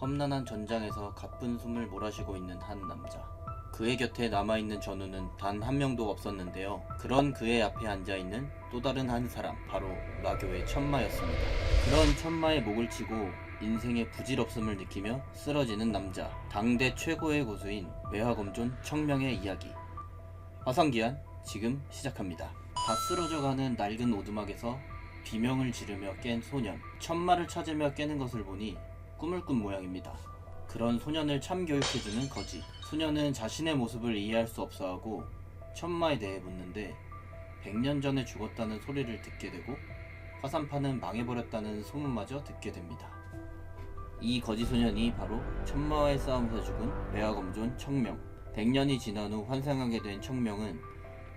험난한 전장에서 가쁜 숨을 몰아쉬고 있는 한 남자. 그의 곁에 남아있는 전우는 단 한 명도 없었는데요. 그런 그의 앞에 앉아있는 또 다른 한 사람, 바로 마교의 천마였습니다. 그런 천마의 목을 치고 인생의 부질없음을 느끼며 쓰러지는 남자, 당대 최고의 고수인 매화검존 청명의 이야기. 화성기한 지금 시작합니다. 다 쓰러져가는 낡은 오두막에서 비명을 지르며 깬 소년, 천마를 찾으며 깨는 것을 보니 꿈을 꾼 모양입니다. 그런 소년을 참교육해주는 거지. 소년은 자신의 모습을 이해할 수 없어하고 천마에 대해 묻는데 100년 전에 죽었다는 소리를 듣게 되고 화산파는 망해버렸다는 소문마저 듣게 됩니다. 이 거지 소년이 바로 천마와의 싸움에서 죽은 매화검존 청명. 100년이 지난 후 환생하게 된 청명은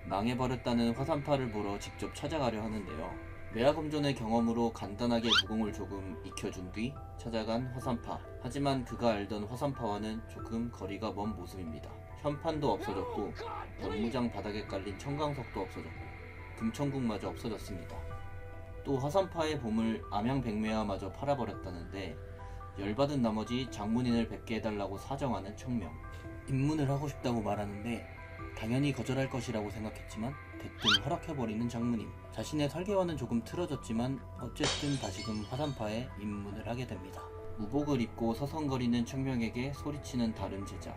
망해버렸다는 화산파를 보러 직접 찾아가려 하는데요. 매화검존의 경험으로 간단하게 무공을 조금 익혀준 뒤 찾아간 화산파. 하지만 그가 알던 화산파와는 조금 거리가 먼 모습입니다. 현판도 없어졌고 연무장 바닥에 깔린 청강석도 없어졌고 금천국마저 없어졌습니다. 또 화산파의 보물 암양백매화마저 팔아버렸다는데 열받은 나머지 장문인을 뵙게 해달라고 사정하는 청명. 입문을 하고 싶다고 말하는데 당연히 거절할 것이라고 생각했지만 대뜸 허락해버리는 장문인. 자신의 설계와는 조금 틀어졌지만 어쨌든 다시금 화산파에 입문을 하게 됩니다. 우복을 입고 서성거리는 청명에게 소리치는 다른 제자.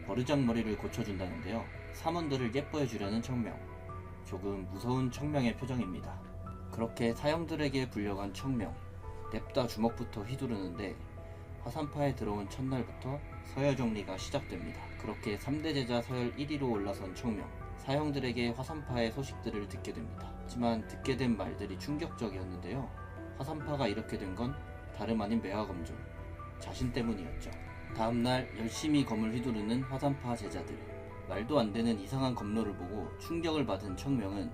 버르장머리를 고쳐준다는데요. 사문들을 예뻐해주려는 청명. 조금 무서운 청명의 표정입니다. 그렇게 사형들에게 불려간 청명. 냅다 주먹부터 휘두르는데 화산파에 들어온 첫날부터 서열 정리가 시작됩니다. 그렇게 3대 제자 서열 1위로 올라선 청명. 사형들에게 화산파의 소식들을 듣게 됩니다. 하지만 듣게 된 말들이 충격적이었는데요. 화산파가 이렇게 된 건 다름 아닌 매화검존 자신 때문이었죠. 다음날 열심히 검을 휘두르는 화산파 제자들. 말도 안 되는 이상한 검로를 보고 충격을 받은 청명은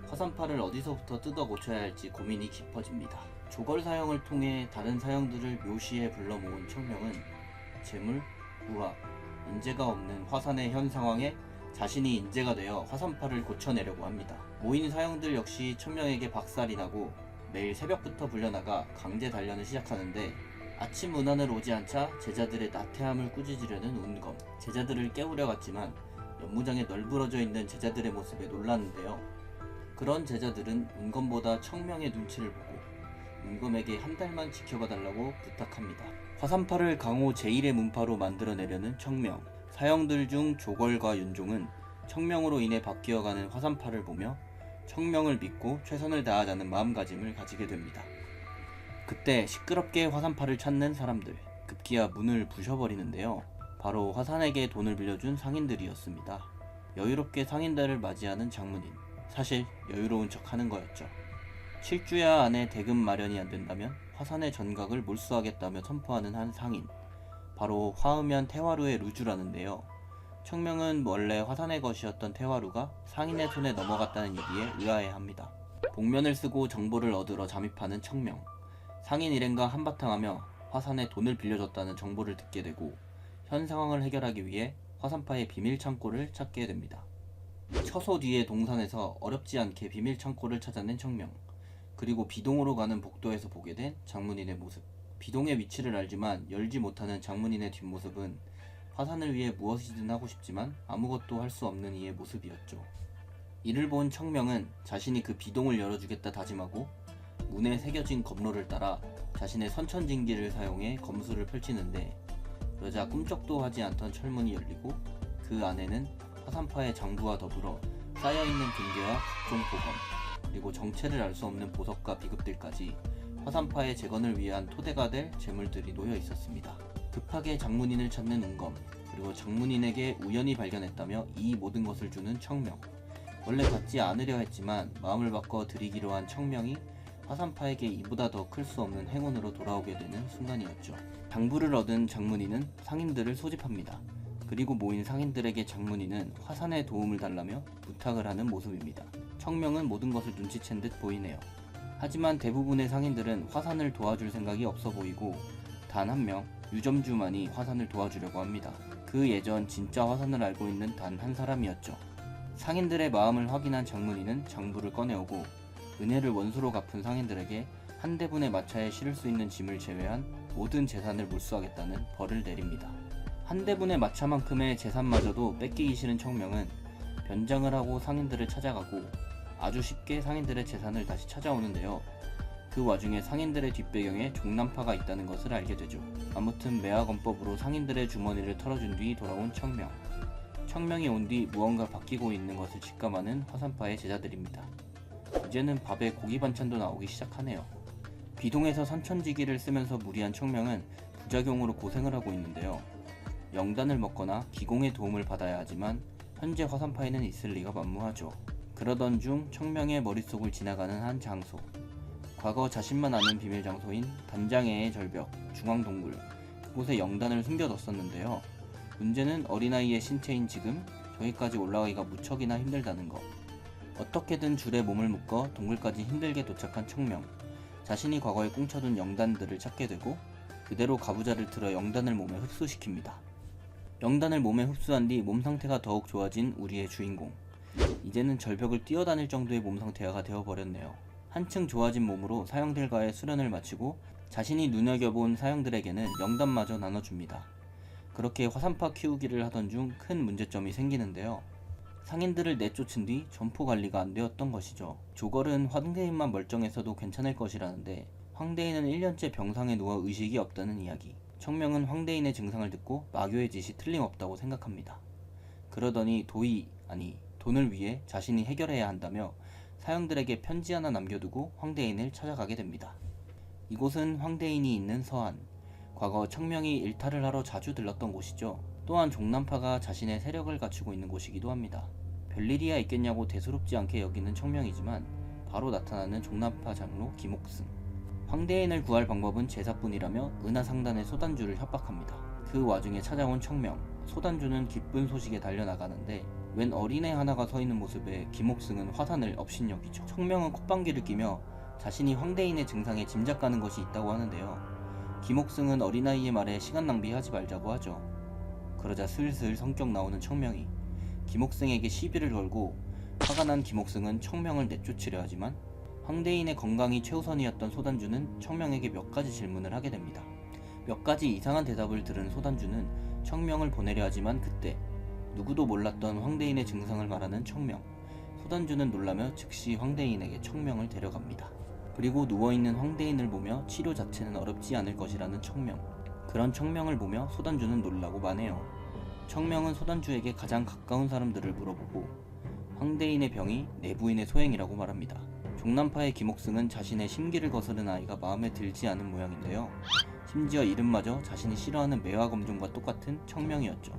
화산파를 어디서부터 뜯어 고쳐야 할지 고민이 깊어집니다. 조걸 사형을 통해 다른 사형들을 묘시해 불러 모은 청명은 재물, 우화, 인재가 없는 화산의 현 상황에 자신이 인재가 되어 화산파를 고쳐내려고 합니다. 모인 사형들 역시 청명에게 박살이 나고 매일 새벽부터 불려나가 강제 단련을 시작하는데 아침 문안을 오지 않자 제자들의 나태함을 꾸짖으려는 운검. 제자들을 깨우려 갔지만 연무장에 널브러져 있는 제자들의 모습에 놀랐는데요. 그런 제자들은 운검보다 청명의 눈치를 보고 운검에게 한 달만 지켜봐달라고 부탁합니다. 화산파를 강호 제1의 문파로 만들어내려는 청명. 사형들 중 조걸과 윤종은 청명으로 인해 바뀌어가는 화산파를 보며 청명을 믿고 최선을 다하자는 마음가짐을 가지게 됩니다. 그때 시끄럽게 화산파를 찾는 사람들. 급기야 문을 부셔버리는데요. 바로 화산에게 돈을 빌려준 상인들이었습니다. 여유롭게 상인들을 맞이하는 장문인. 사실 여유로운 척 하는 거였죠. 7주야 안에 대금 마련이 안 된다면 화산의 전각을 몰수하겠다며 선포하는 한 상인. 바로 화음연 태화루의 루주라는데요. 청명은 원래 화산의 것이었던 태화루가 상인의 손에 넘어갔다는 얘기에 의아해합니다. 복면을 쓰고 정보를 얻으러 잠입하는 청명. 상인 일행과 한바탕하며 화산에 돈을 빌려줬다는 정보를 듣게 되고 현 상황을 해결하기 위해 화산파의 비밀 창고를 찾게 됩니다. 처소 뒤의 동산에서 어렵지 않게 비밀 창고를 찾아낸 청명. 그리고 비동으로 가는 복도에서 보게 된 장문인의 모습. 비동의 위치를 알지만 열지 못하는 장문인의 뒷모습은 화산을 위해 무엇이든 하고 싶지만 아무것도 할 수 없는 이의 모습이었죠. 이를 본 청명은 자신이 그 비동을 열어주겠다 다짐하고 문에 새겨진 검로를 따라 자신의 선천징기를 사용해 검수를 펼치는데 그러자 꿈쩍도 하지 않던 철문이 열리고 그 안에는 화산파의 장부와 더불어 쌓여있는 붕괴와 각종 보검, 그리고 정체를 알 수 없는 보석과 비급들까지 화산파의 재건을 위한 토대가 될 재물들이 놓여 있었습니다. 급하게 장문인을 찾는 운검, 그리고 장문인에게 우연히 발견했다며 이 모든 것을 주는 청명. 원래 받지 않으려 했지만 마음을 바꿔 드리기로 한 청명이 화산파에게 이보다 더 클 수 없는 행운으로 돌아오게 되는 순간이었죠. 당부를 얻은 장문인은 상인들을 소집합니다. 그리고 모인 상인들에게 장문인은 화산에 도움을 달라며 부탁을 하는 모습입니다. 청명은 모든 것을 눈치챈 듯 보이네요. 하지만 대부분의 상인들은 화산을 도와줄 생각이 없어 보이고 단 한 명, 유점주만이 화산을 도와주려고 합니다. 그 예전 진짜 화산을 알고 있는 단 한 사람이었죠. 상인들의 마음을 확인한 장문인은 장부를 꺼내오고 은혜를 원수로 갚은 상인들에게 한 대분의 마차에 실을 수 있는 짐을 제외한 모든 재산을 몰수하겠다는 벌을 내립니다. 한 대분의 마차만큼의 재산마저도 뺏기기 싫은 청명은 변장을 하고 상인들을 찾아가고 아주 쉽게 상인들의 재산을 다시 찾아오는데요. 그 와중에 상인들의 뒷배경에 종남파가 있다는 것을 알게 되죠. 아무튼 매화검법으로 상인들의 주머니를 털어준 뒤 돌아온 청명. 청명이 온 뒤 무언가 바뀌고 있는 것을 직감하는 화산파의 제자들입니다. 이제는 밥에 고기 반찬도 나오기 시작하네요. 비동에서 선천지기를 쓰면서 무리한 청명은 부작용으로 고생을 하고 있는데요. 영단을 먹거나 기공의 도움을 받아야 하지만 현재 화산파에는 있을 리가 만무하죠. 그러던 중 청명의 머릿속을 지나가는 한 장소. 과거 자신만 아는 비밀 장소인 단장애의 절벽, 중앙동굴, 그곳에 영단을 숨겨뒀었는데요. 문제는 어린아이의 신체인 지금 저기까지 올라가기가 무척이나 힘들다는 것. 어떻게든 줄에 몸을 묶어 동굴까지 힘들게 도착한 청명. 자신이 과거에 꽁쳐둔 영단들을 찾게 되고 그대로 가부좌를 틀어 영단을 몸에 흡수시킵니다. 영단을 몸에 흡수한 뒤 몸 상태가 더욱 좋아진 우리의 주인공. 이제는 절벽을 뛰어다닐 정도의 몸 상태가 되어버렸네요. 한층 좋아진 몸으로 사형들과의 수련을 마치고 자신이 눈여겨본 사형들에게는 영단마저 나눠줍니다. 그렇게 화산파 키우기를 하던 중 큰 문제점이 생기는데요. 상인들을 내쫓은 뒤 점포 관리가 안 되었던 것이죠. 조걸은 황대인만 멀쩡해서도 괜찮을 것이라는데 황대인은 1년째 병상에 누워 의식이 없다는 이야기. 청명은 황대인의 증상을 듣고 마교의 짓이 틀림없다고 생각합니다. 그러더니 돈을 위해 자신이 해결해야 한다며 사형들에게 편지 하나 남겨두고 황대인을 찾아가게 됩니다. 이곳은 황대인이 있는 서안. 과거 청명이 일탈을 하러 자주 들렀던 곳이죠. 또한 종남파가 자신의 세력을 갖추고 있는 곳이기도 합니다. 별일이야 있겠냐고 대수롭지 않게 여기는 청명이지만 바로 나타나는 종남파 장로 김옥승. 황대인을 구할 방법은 제사뿐이라며 은하상단의 소단주를 협박합니다. 그 와중에 찾아온 청명. 소단주는 기쁜 소식에 달려나가는데 웬 어린애 하나가 서 있는 모습에 김옥승은 화산을 업신여기죠. 청명은 콧방귀를 끼며 자신이 황대인의 증상에 짐작가는 것이 있다고 하는데요. 김옥승은 어린아이의 말에 시간 낭비하지 말자고 하죠. 그러자 슬슬 성격 나오는 청명이 김옥승에게 시비를 걸고 화가 난 김옥승은 청명을 내쫓으려 하지만 황대인의 건강이 최우선이었던 소단주는 청명에게 몇 가지 질문을 하게 됩니다. 몇 가지 이상한 대답을 들은 소단주는 청명을 보내려 하지만 그때 누구도 몰랐던 황대인의 증상을 말하는 청명. 소단주는 놀라며 즉시 황대인에게 청명을 데려갑니다. 그리고 누워있는 황대인을 보며 치료 자체는 어렵지 않을 것이라는 청명. 그런 청명을 보며 소단주는 놀라고 마네요. 청명은 소단주에게 가장 가까운 사람들을 물어보고 황대인의 병이 내부인의 소행이라고 말합니다. 종남파의 김옥승은 자신의 심기를 거스른 아이가 마음에 들지 않은 모양인데요. 심지어 이름마저 자신이 싫어하는 매화검종과 똑같은 청명이었죠.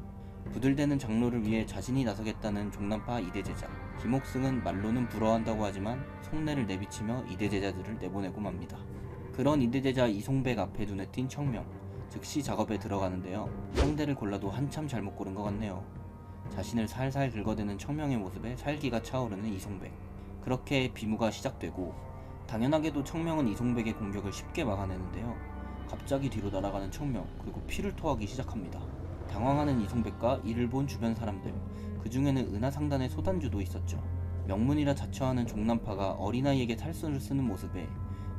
부들대는 장로를 위해 자신이 나서겠다는 종남파 이대제자. 김옥승은 말로는 부러워한다고 하지만 속내를 내비치며 이대제자들을 내보내고 맙니다. 그런 이대제자 이송백 앞에 눈에 띈 청명. 즉시 작업에 들어가는데요. 상대를 골라도 한참 잘못 고른 것 같네요. 자신을 살살 긁어대는 청명의 모습에 살기가 차오르는 이송백. 그렇게 비무가 시작되고 당연하게도 청명은 이송백의 공격을 쉽게 막아내는데요. 갑자기 뒤로 날아가는 청명, 그리고 피를 토하기 시작합니다. 당황하는 이송백과 이를 본 주변 사람들, 그 중에는 은하상단의 소단주도 있었죠. 명문이라 자처하는 종남파가 어린아이에게 탈수를 쓰는 모습에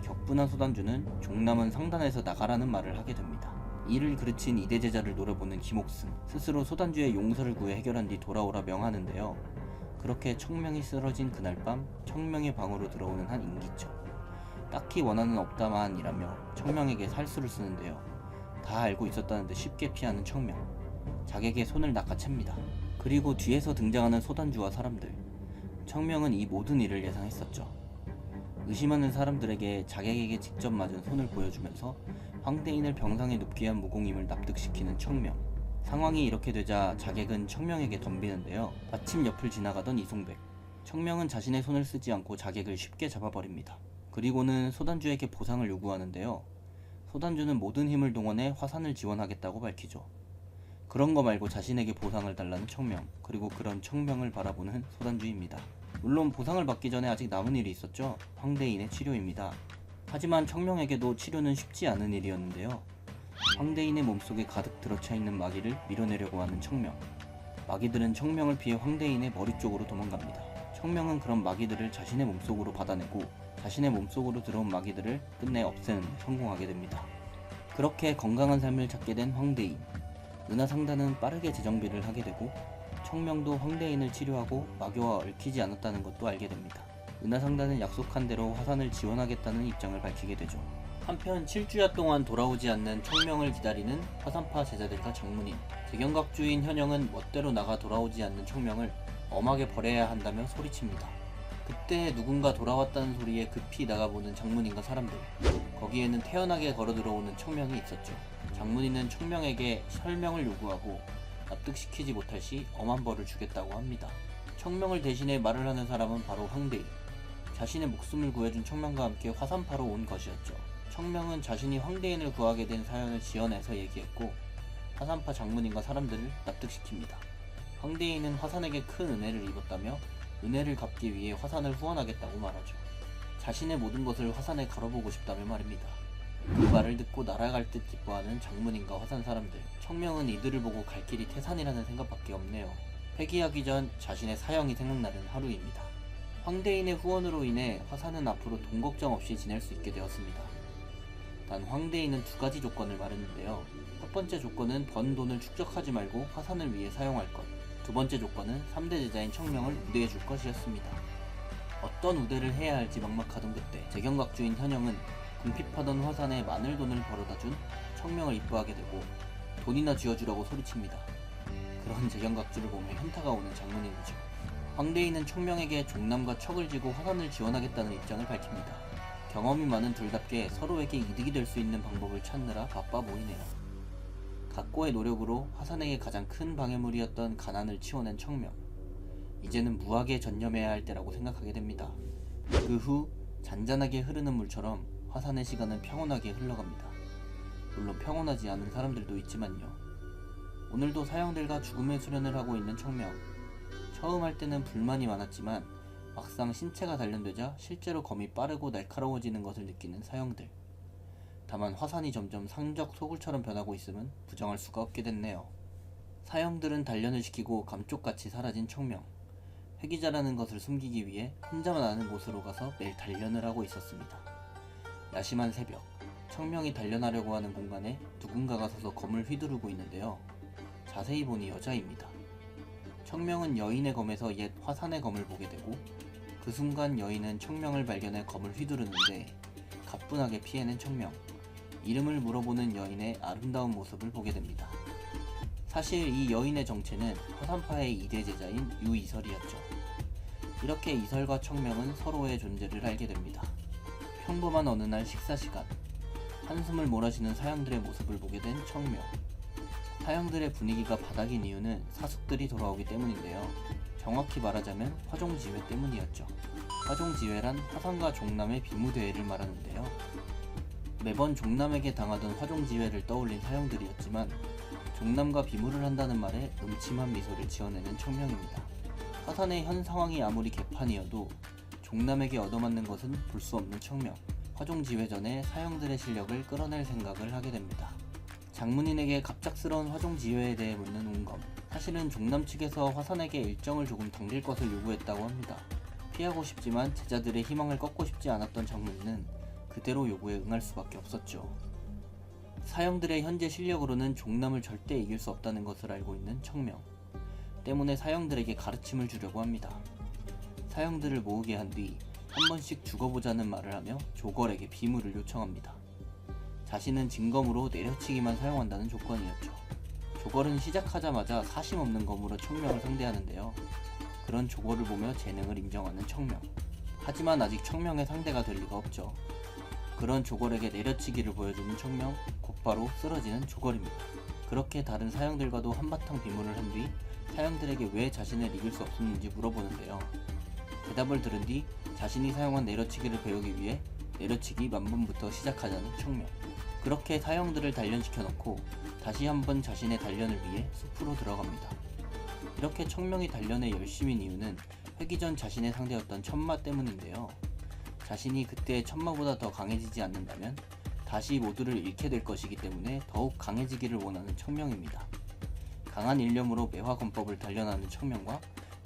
격분한 소단주는 종남은 상단에서 나가라는 말을 하게 됩니다. 이를 그르친 이대제자를 노려보는 김옥승, 스스로 소단주의 용서를 구해 해결한 뒤 돌아오라 명하는데요. 그렇게 청명이 쓰러진 그날 밤 청명의 방으로 들어오는 한 인기척. 딱히 원한은 없다만이라며 청명에게 살수를 쓰는데요. 다 알고 있었다는데 쉽게 피하는 청명. 자객의 손을 낚아챕니다. 그리고 뒤에서 등장하는 소단주와 사람들. 청명은 이 모든 일을 예상했었죠. 의심하는 사람들에게 자객에게 직접 맞은 손을 보여주면서 황대인을 병상에 눕게 한 무공임을 납득시키는 청명. 상황이 이렇게 되자 자객은 청명에게 덤비는데요. 마침 옆을 지나가던 이송백. 청명은 자신의 손을 쓰지 않고 자객을 쉽게 잡아버립니다. 그리고는 소단주에게 보상을 요구하는데요. 소단주는 모든 힘을 동원해 화산을 지원하겠다고 밝히죠. 그런 거 말고 자신에게 보상을 달라는 청명, 그리고 그런 청명을 바라보는 소단주입니다. 물론 보상을 받기 전에 아직 남은 일이 있었죠. 황대인의 치료입니다. 하지만 청명에게도 치료는 쉽지 않은 일이었는데요. 황대인의 몸속에 가득 들어차 있는 마귀를 밀어내려고 하는 청명. 마귀들은 청명을 피해 황대인의 머리 쪽으로 도망갑니다. 청명은 그런 마귀들을 자신의 몸속으로 받아내고 자신의 몸속으로 들어온 마귀들을 끝내 없애는 데 성공하게 됩니다. 그렇게 건강한 삶을 찾게 된 황대인. 은하상단은 빠르게 재정비를 하게 되고 청명도 황대인을 치료하고 마교와 얽히지 않았다는 것도 알게 됩니다. 은하상단은 약속한 대로 화산을 지원하겠다는 입장을 밝히게 되죠. 한편 7주야 동안 돌아오지 않는 청명을 기다리는 화산파 제자들과 장문인, 제경각주인 현영은 멋대로 나가 돌아오지 않는 청명을 엄하게 벌해야 한다며 소리칩니다. 그때 누군가 돌아왔다는 소리에 급히 나가보는 장문인과 사람들, 거기에는 태연하게 걸어들어오는 청명이 있었죠. 장문인은 청명에게 설명을 요구하고 납득시키지 못할 시 엄한 벌을 주겠다고 합니다. 청명을 대신해 말을 하는 사람은 바로 황대인. 자신의 목숨을 구해준 청명과 함께 화산파로 온 것이었죠. 청명은 자신이 황대인을 구하게 된 사연을 지어내서 얘기했고 화산파 장문인과 사람들을 납득시킵니다. 황대인은 화산에게 큰 은혜를 입었다며 은혜를 갚기 위해 화산을 후원하겠다고 말하죠. 자신의 모든 것을 화산에 걸어보고 싶다며 말입니다. 그 말을 듣고 날아갈 듯 기뻐하는 장문인과 화산 사람들, 청명은 이들을 보고 갈 길이 태산이라는 생각밖에 없네요. 회귀하기 전 자신의 사형이 생각나는 하루입니다. 황대인의 후원으로 인해 화산은 앞으로 돈 걱정 없이 지낼 수 있게 되었습니다. 단 황대인은 두 가지 조건을 말했는데요. 첫 번째 조건은 번 돈을 축적하지 말고 화산을 위해 사용할 것, 두 번째 조건은 3대 제자인 청명을 우대해 줄 것이었습니다. 어떤 우대를 해야 할지 막막하던 그때 제경각주인 현영은 궁핍하던 화산에 마늘 돈을 벌어다 준 청명을 이뻐하게 되고 돈이나 쥐어주라고 소리칩니다. 그런 제경각주를 보며 현타가 오는 장문인이죠. 황대인은 청명에게 종남과 척을 지고 화산을 지원하겠다는 입장을 밝힙니다. 경험이 많은 둘답게 서로에게 이득이 될 수 있는 방법을 찾느라 바빠 보이네요. 각고의 노력으로 화산에게 가장 큰 방해물이었던 가난을 치워낸 청명. 이제는 무학에 전념해야 할 때라고 생각하게 됩니다. 그 후 잔잔하게 흐르는 물처럼 화산의 시간은 평온하게 흘러갑니다. 물론 평온하지 않은 사람들도 있지만요. 오늘도 사형들과 죽음의 수련을 하고 있는 청명. 처음 할 때는 불만이 많았지만 막상 신체가 단련되자 실제로 검이 빠르고 날카로워지는 것을 느끼는 사형들. 다만 화산이 점점 상적 소굴처럼 변하고 있음은 부정할 수가 없게 됐네요. 사형들은 단련을 시키고 감쪽같이 사라진 청명. 회기자라는 것을 숨기기 위해 혼자만 아는 곳으로 가서 매일 단련을 하고 있었습니다. 야심한 새벽, 청명이 단련하려고 하는 공간에 누군가가 서서 검을 휘두르고 있는데요. 자세히 보니 여자입니다. 청명은 여인의 검에서 옛 화산의 검을 보게 되고 그 순간 여인은 청명을 발견해 검을 휘두르는데 가뿐하게 피해낸 청명. 이름을 물어보는 여인의 아름다운 모습을 보게 됩니다. 사실 이 여인의 정체는 화산파의 2대 제자인 유이설이었죠. 이렇게 이설과 청명은 서로의 존재를 알게 됩니다. 평범한 어느 날 식사 시간, 한숨을 몰아쉬는 사형들의 모습을 보게 된 청명. 사형들의 분위기가 바닥인 이유는 사숙들이 돌아오기 때문인데요. 정확히 말하자면 화종지회 때문이었죠. 화종지회란 화산과 종남의 비무대회를 말하는데요. 매번 종남에게 당하던 화종지회를 떠올린 사형들이었지만 종남과 비무를 한다는 말에 음침한 미소를 지어내는 청명입니다. 화산의 현 상황이 아무리 개판이어도 종남에게 얻어맞는 것은 볼 수 없는 청명. 화종지회 전에 사형들의 실력을 끌어낼 생각을 하게 됩니다. 장문인에게 갑작스러운 화종지회에 대해 묻는 운검. 사실은 종남 측에서 화산에게 일정을 조금 당길 것을 요구했다고 합니다. 피하고 싶지만 제자들의 희망을 꺾고 싶지 않았던 장문인은 그대로 요구에 응할 수밖에 없었죠. 사형들의 현재 실력으로는 종남을 절대 이길 수 없다는 것을 알고 있는 청명. 때문에 사형들에게 가르침을 주려고 합니다. 사형들을 모으게 한 뒤 한 번씩 죽어보자는 말을 하며 조걸에게 비무를 요청합니다. 자신은 진검으로 내려치기만 사용한다는 조건이었죠. 조걸은 시작하자마자 사심없는 검으로 청명을 상대하는데요. 그런 조걸을 보며 재능을 인정하는 청명. 하지만 아직 청명의 상대가 될 리가 없죠. 그런 조걸에게 내려치기를 보여주는 청명, 곧바로 쓰러지는 조걸입니다. 그렇게 다른 사형들과도 한바탕 비무를 한 뒤 사형들에게 왜 자신을 이길 수 없었는지 물어보는데요. 대답을 들은 뒤 자신이 사용한 내려치기를 배우기 위해 내려치기 만번부터 시작하자는 청명. 그렇게 사형들을 단련시켜 놓고 다시 한번 자신의 단련을 위해 숲으로 들어갑니다. 이렇게 청명이 단련에 열심인 이유는 회기 전 자신의 상대였던 천마 때문인데요. 자신이 그때의 천마보다 더 강해지지 않는다면 다시 모두를 잃게 될 것이기 때문에 더욱 강해지기를 원하는 청명입니다. 강한 일념으로 매화검법을 단련하는 청명과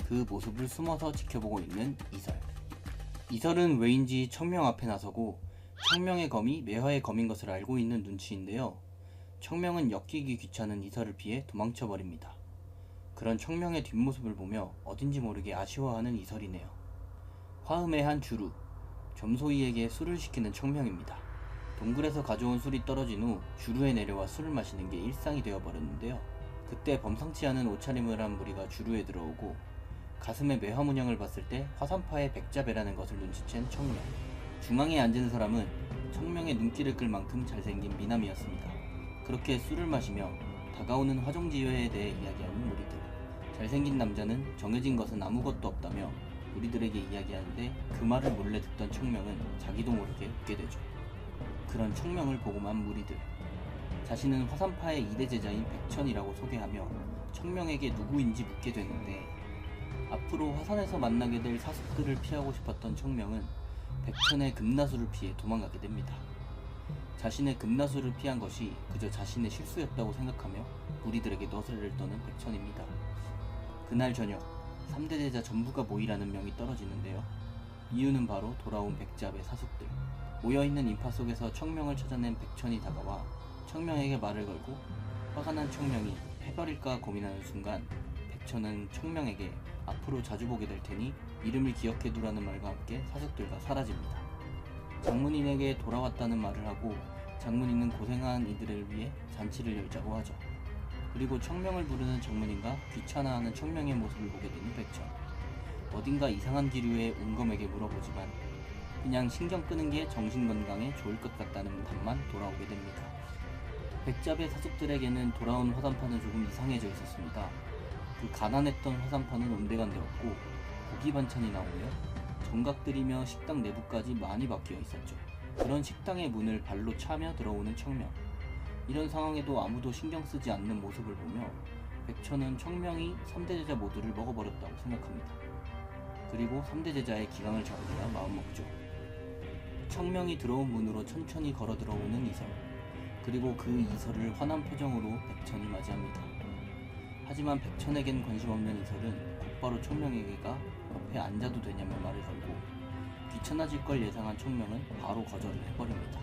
그 모습을 숨어서 지켜보고 있는 이설. 이설은 왜인지 청명 앞에 나서고 청명의 검이 매화의 검인 것을 알고 있는 눈치인데요. 청명은 엮이기 귀찮은 이설을 피해 도망쳐버립니다. 그런 청명의 뒷모습을 보며 어딘지 모르게 아쉬워하는 이설이네요. 화음의 한 주루, 점소이에게 술을 시키는 청명입니다. 동굴에서 가져온 술이 떨어진 후 주루에 내려와 술을 마시는 게 일상이 되어버렸는데요. 그때 범상치 않은 옷차림을 한 무리가 주루에 들어오고 가슴에 매화 문양을 봤을 때 화산파의 백자배라는 것을 눈치챈 청명. 중앙에 앉은 사람은 청명의 눈길을 끌 만큼 잘생긴 미남이었습니다. 그렇게 술을 마시며 다가오는 화종지회에 대해 이야기하는 무리들. 잘생긴 남자는 정해진 것은 아무것도 없다며 무리들에게 이야기하는데 그 말을 몰래 듣던 청명은 자기도 모르게 웃게 되죠. 그런 청명을 보고만 무리들. 자신은 화산파의 2대 제자인 백천이라고 소개하며 청명에게 누구인지 묻게 되는데 앞으로 화산에서 만나게 될 사숙들을 피하고 싶었던 청명은 백천의 금나수를 피해 도망가게 됩니다. 자신의 금나수를 피한 것이 그저 자신의 실수였다고 생각하며 무리들에게 너스레를 떠는 백천입니다. 그날 저녁 3대 제자 전부가 모이라는 명이 떨어지는데요. 이유는 바로 돌아온 백잡의 사숙들. 모여있는 인파 속에서 청명을 찾아낸 백천이 다가와 청명에게 말을 걸고 화가 난 청명이 해버릴까 고민하는 순간 백천은 청명에게 앞으로 자주 보게 될 테니 이름을 기억해두라는 말과 함께 사숙들과 사라집니다. 장문인에게 돌아왔다는 말을 하고 장문인은 고생한 이들을 위해 잔치를 열자고 하죠. 그리고 청명을 부르는 장문인과 귀찮아하는 청명의 모습을 보게 되는 백천. 어딘가 이상한 기류의 운검에게 물어보지만 그냥 신경 끄는 게 정신건강에 좋을 것 같다는 답만 돌아오게 됩니다. 백잡의 사숙들에게는 돌아온 화산파는 조금 이상해져 있었습니다. 그 가난했던 화산파는 온데간데없고 고기 반찬이 나오며 정각들이며 식당 내부까지 많이 바뀌어 있었죠. 그런 식당의 문을 발로 차며 들어오는 청명. 이런 상황에도 아무도 신경 쓰지 않는 모습을 보며 백천은 청명이 3대 제자 모두를 먹어버렸다고 생각합니다. 그리고 3대 제자의 기강을 잡으려 마음먹죠. 청명이 들어온 문으로 천천히 걸어 들어오는 이설. 그리고 그 이설을 환한 표정으로 백천이 맞이합니다. 하지만 백천에겐 관심 없는 이설은 곧바로 청명에게가 옆에 앉아도 되냐며 말을 걸고 귀찮아질 걸 예상한 청명은 바로 거절을 해버립니다.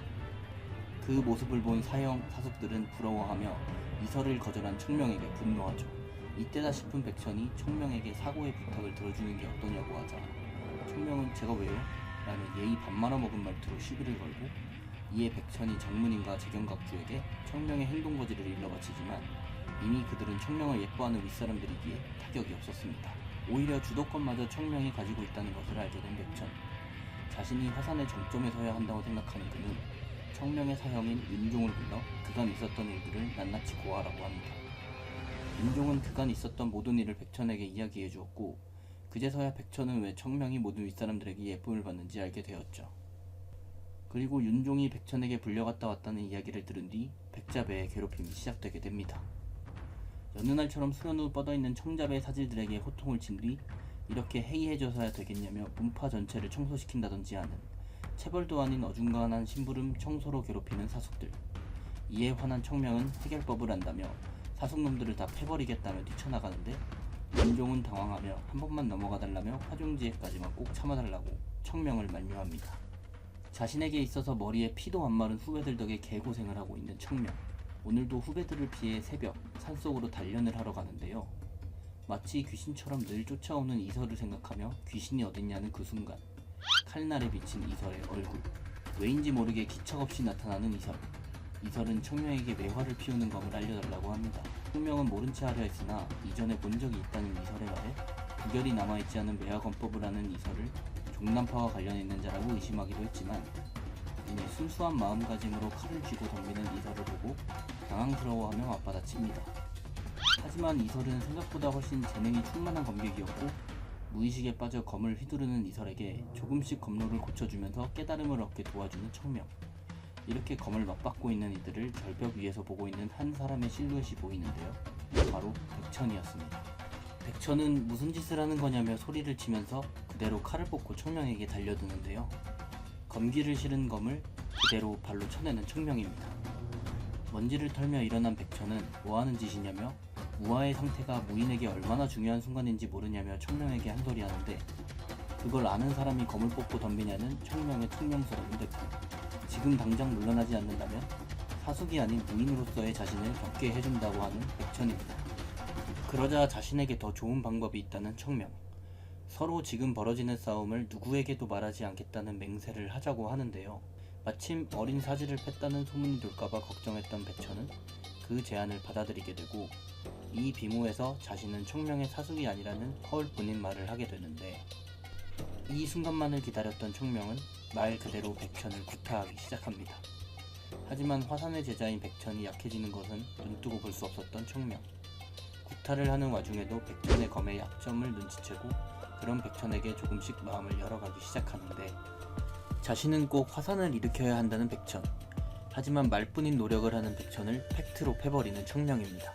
그 모습을 본 사형 사숙들은 부러워하며 이설을 거절한 청명에게 분노하죠. 이때다 싶은 백천이 청명에게 사고의 부탁을 들어주는 게 어떠냐고 하자 청명은 제가 왜요? 라는 예의 밥 말아먹은 말투로 시비를 걸고 이에 백천이 장문인과 재경각주에게 청명의 행동거지를 일러바치지만 이미 그들은 청명을 예뻐하는 윗사람들이기에 타격이 없었습니다. 오히려 주도권마저 청명이 가지고 있다는 것을 알게 된 백천. 자신이 화산의 정점에 서야 한다고 생각하는 그는 청명의 사형인 윤종을 불러 그간 있었던 일들을 낱낱이 고하라고 합니다. 윤종은 그간 있었던 모든 일을 백천에게 이야기해 주었고 그제서야 백천은 왜 청명이 모든 윗사람들에게 예쁨을 받는지 알게 되었죠. 그리고 윤종이 백천에게 불려갔다 왔다는 이야기를 들은 뒤 백잡의 괴롭힘이 시작되게 됩니다. 여느 날처럼 수면 후 뻗어있는 청잡의 사질들에게 호통을 친 뒤 이렇게 해이해져서야 되겠냐며 문파 전체를 청소시킨다든지 하는 체벌도 아닌 어중간한 심부름 청소로 괴롭히는 사숙들. 이에 화난 청명은 해결법을 안다며 사숙놈들을 다 패버리겠다며 뛰쳐나가는데 윤종은 당황하며 한 번만 넘어가달라며 화종지에까지만 꼭 참아달라고 청명을 만류합니다. 자신에게 있어서 머리에 피도 안 마른 후배들 덕에 개고생을 하고 있는 청명. 오늘도 후배들을 피해 새벽 산속으로 단련을 하러 가는데요. 마치 귀신처럼 늘 쫓아오는 이설을 생각하며 귀신이 어딨냐는 그 순간 칼날에 비친 이설의 얼굴. 왜인지 모르게 기척없이 나타나는 이설. 이설은 청명에게 매화를 피우는 검을 알려달라고 합니다. 청명은 모른 채 하려 했으나 이전에 본 적이 있다는 이설의 말에 구결이 남아있지 않은 매화검법을 하는 이설을 종남파와 관련 있는 자라고 의심하기도 했지만 이내 순수한 마음가짐으로 칼을 쥐고 덤비는 이설을 보고 당황스러워하며 맞받아칩니다. 하지만 이설은 생각보다 훨씬 재능이 충만한 검객이었고 무의식에 빠져 검을 휘두르는 이설에게 조금씩 검로를 고쳐주면서 깨달음을 얻게 도와주는 청명. 이렇게 검을 맞받고 있는 이들을 절벽 위에서 보고 있는 한 사람의 실루엣이 보이는데요. 바로 백천이었습니다. 백천은 무슨 짓을 하는 거냐며 소리를 치면서 그대로 칼을 뽑고 청명에게 달려드는데요. 검기를 실은 검을 그대로 발로 쳐내는 청명입니다. 먼지를 털며 일어난 백천은 뭐하는 짓이냐며 우아의 상태가 무인에게 얼마나 중요한 순간인지 모르냐며 청명에게 한 소리 하는데 그걸 아는 사람이 검을 뽑고 덤비냐는 청명의 퉁명스러운 대답. 지금 당장 물러나지 않는다면 사숙이 아닌 무인으로서의 자신을 겪게 해준다고 하는 백천입니다. 그러자 자신에게 더 좋은 방법이 있다는 청명. 서로 지금 벌어지는 싸움을 누구에게도 말하지 않겠다는 맹세를 하자고 하는데요. 마침 어린 사지를 팼다는 소문이 돌까봐 걱정했던 백천은 그 제안을 받아들이게 되고 이 비모에서 자신은 청명의 사숙이 아니라는 허울뿐인 말을 하게 되는데 이 순간만을 기다렸던 청명은 말 그대로 백천을 구타하기 시작합니다. 하지만 화산의 제자인 백천이 약해지는 것은 눈뜨고 볼 수 없었던 청명. 구타를 하는 와중에도 백천의 검의 약점을 눈치채고 그런 백천에게 조금씩 마음을 열어가기 시작하는데 자신은 꼭 화산을 일으켜야 한다는 백천. 하지만 말뿐인 노력을 하는 백천을 팩트로 패버리는 청명입니다.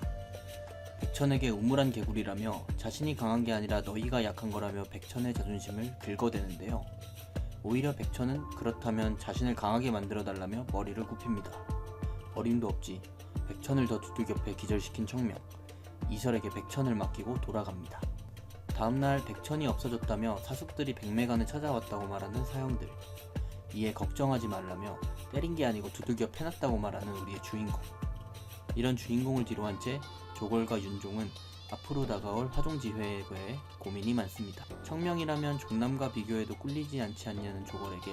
백천에게 우물한 개구리라며 자신이 강한 게 아니라 너희가 약한 거라며 백천의 자존심을 긁어대는데요. 오히려 백천은 그렇다면 자신을 강하게 만들어달라며 머리를 굽힙니다. 어림도 없지. 백천을 더 두들겨 패 기절시킨 청명. 이설에게 백천을 맡기고 돌아갑니다. 다음날 백천이 없어졌다며 사숙들이 백매간을 찾아왔다고 말하는 사형들. 이에 걱정하지 말라며 때린 게 아니고 두들겨 패놨다고 말하는 우리의 주인공. 이런 주인공을 뒤로한 채 조걸과 윤종은 앞으로 다가올 화종지회에 대해 고민이 많습니다. 청명이라면 종남과 비교해도 꿀리지 않지 않냐는 조걸에게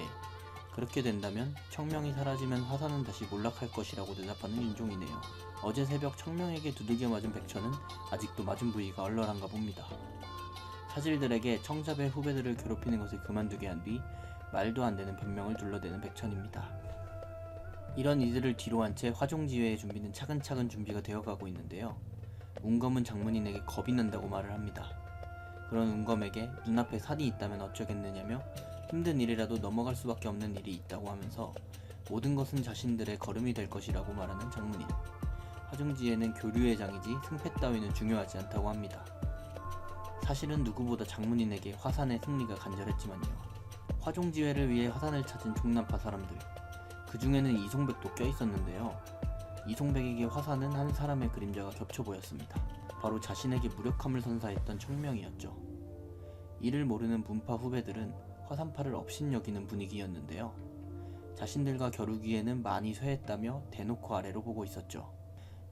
그렇게 된다면 청명이 사라지면 화산은 다시 몰락할 것이라고 대답하는 윤종이네요. 어제 새벽 청명에게 두들겨 맞은 백천은 아직도 맞은 부위가 얼얼한가 봅니다. 사질들에게 청잡의 후배들을 괴롭히는 것을 그만두게 한 뒤 말도 안 되는 변명을 둘러대는 백천입니다. 이런 이들을 뒤로한 채 화종지회의 준비는 차근차근 준비가 되어가고 있는데요. 운검은 장문인에게 겁이 난다고 말을 합니다. 그런 운검에게 눈앞에 산이 있다면 어쩌겠느냐며 힘든 일이라도 넘어갈 수밖에 없는 일이 있다고 하면서 모든 것은 자신들의 걸음이 될 것이라고 말하는 장문인. 화종지회는 교류의 장이지 승패 따위는 중요하지 않다고 합니다. 사실은 누구보다 장문인에게 화산의 승리가 간절했지만요. 화종지회를 위해 화산을 찾은 종남파 사람들. 그 중에는 이송백도 껴있었는데요. 이송백에게 화산은 한 사람의 그림자가 겹쳐 보였습니다. 바로 자신에게 무력함을 선사했던 청명이었죠. 이를 모르는 문파 후배들은 화산파를 업신여기는 분위기였는데요. 자신들과 겨루기에는 많이 쇠했다며 대놓고 아래로 보고 있었죠.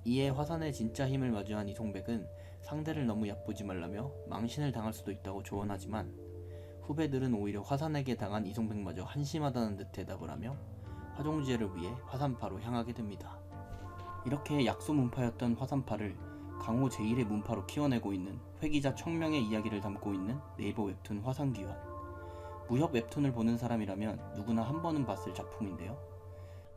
이에 화산의 진짜 힘을 마주한 이송백은 상대를 너무 얕보지 말라며 망신을 당할 수도 있다고 조언하지만 후배들은 오히려 화산에게 당한 이송백마저 한심하다는 듯 대답을 하며 화종지회를 위해 화산파로 향하게 됩니다. 이렇게 약소 문파였던 화산파를 강호 제1의 문파로 키워내고 있는 회기자 청명의 이야기를 담고 있는 네이버 웹툰 화산귀환. 무협 웹툰을 보는 사람이라면 누구나 한 번은 봤을 작품인데요.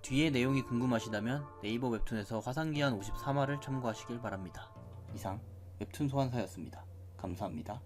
뒤에 내용이 궁금하시다면 네이버 웹툰에서 화산귀환 54화를 참고하시길 바랍니다. 이상 웹툰 소환사였습니다. 감사합니다.